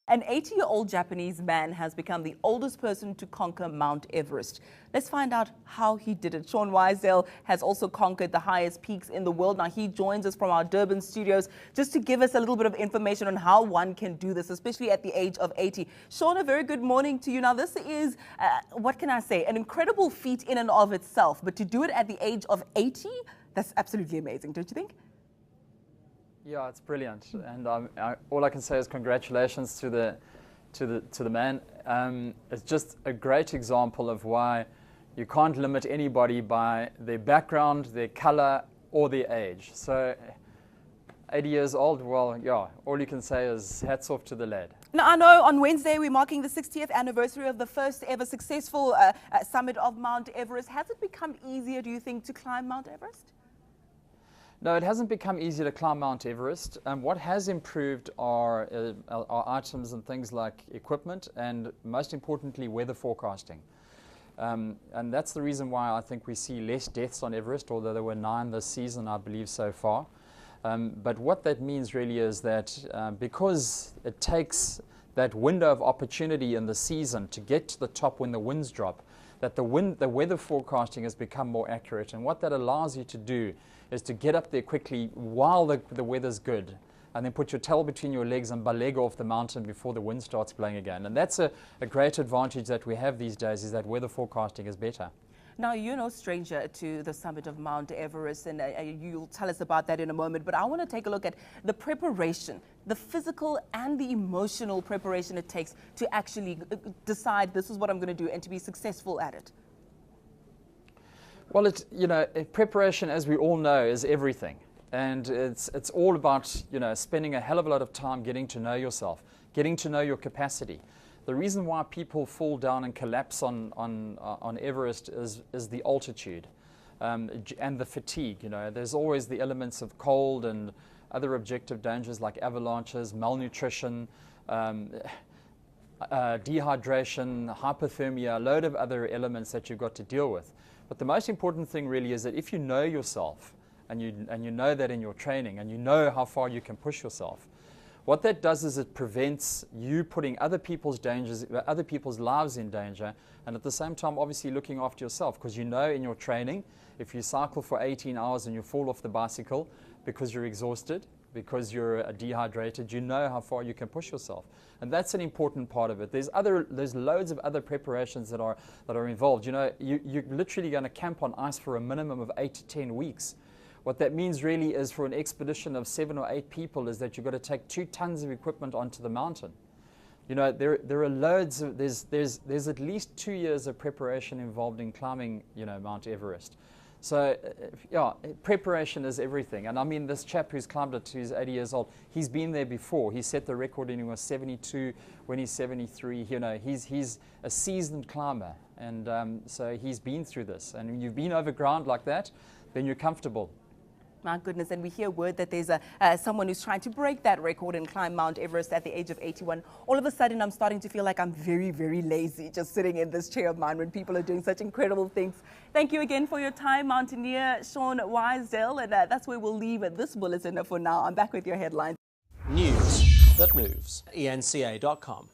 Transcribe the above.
An 80-year-old Japanese man has become the oldest person to conquer Mount Everest. Let's find out how he did it. Sean Wisedale has also conquered the highest peaks in the world. Now, he joins us from our Durban studios just to give us a little bit of information on how one can do this, especially at the age of 80. Sean, a very good morning to you. Now, this is, what can I say, an incredible feat in and of itself. But to do it at the age of 80, that's absolutely amazing, don't you think? Yeah, it's brilliant, and all I can say is congratulations to the man. It's just a great example of why you can't limit anybody by their background, their color, or their age. So, 80 years old, well, yeah, all you can say is hats off to the lad. Now, I know on Wednesday we're marking the 60th anniversary of the first ever successful summit of Mount Everest. Has it become easier, do you think, to climb Mount Everest? No, it hasn't become easier to climb Mount Everest. What has improved are items and things like equipment and, most importantly, weather forecasting. And that's the reason why I think we see less deaths on Everest, although there were 9 this season, I believe, so far. But what that means really is that because it takes that window of opportunity in the season to get to the top when the winds drop, that the weather forecasting has become more accurate. And what that allows you to do is to get up there quickly while the weather's good, and then put your tail between your legs and baleg off the mountain before the wind starts blowing again. And that's a great advantage that we have these days, is that weather forecasting is better. Now, you're no stranger to the summit of Mount Everest, and you'll tell us about that in a moment, but I want to take a look at the preparation, the physical and the emotional preparation it takes to actually decide this is what I'm going to do and to be successful at it. Well, preparation, as we all know, is everything. And it's all about, spending a hell of a lot of time getting to know yourself, getting to know your capacity. The reason why people fall down and collapse on Everest is the altitude and the fatigue. There's always the elements of cold and other objective dangers like avalanches, malnutrition, dehydration, hypothermia, a load of other elements that you've got to deal with. But the most important thing really is that if you know yourself, and you know that in your training, and you know how far you can push yourself, what that does is it prevents you putting other people's lives in danger, and at the same time obviously looking after yourself, because you know in your training, if you cycle for 18 hours and you fall off the bicycle because you're exhausted, because you're dehydrated, you know how far you can push yourself. And that's an important part of it. There's loads of other preparations that are involved. You're literally going to camp on ice for a minimum of 8 to 10 weeks. What that means really is, for an expedition of 7 or 8 people, is that you've got to take 2 tons of equipment onto the mountain. There are loads of, there's at least 2 years of preparation involved in climbing, Mount Everest. So, yeah, preparation is everything. And I mean, this chap who's climbed it, who's 80 years old, he's been there before. He set the record when he was 72, when he's 73. He's a seasoned climber. And so he's been through this. And when you've been over ground like that, then you're comfortable. My goodness, and we hear word that there's someone who's trying to break that record and climb Mount Everest at the age of 81. All of a sudden, I'm starting to feel like I'm very, very lazy just sitting in this chair of mine when people are doing such incredible things. Thank you again for your time, mountaineer Sean Wisedale, and that's where we'll leave this bulletin for now. I'm back with your headlines. News that moves. eNCA.com.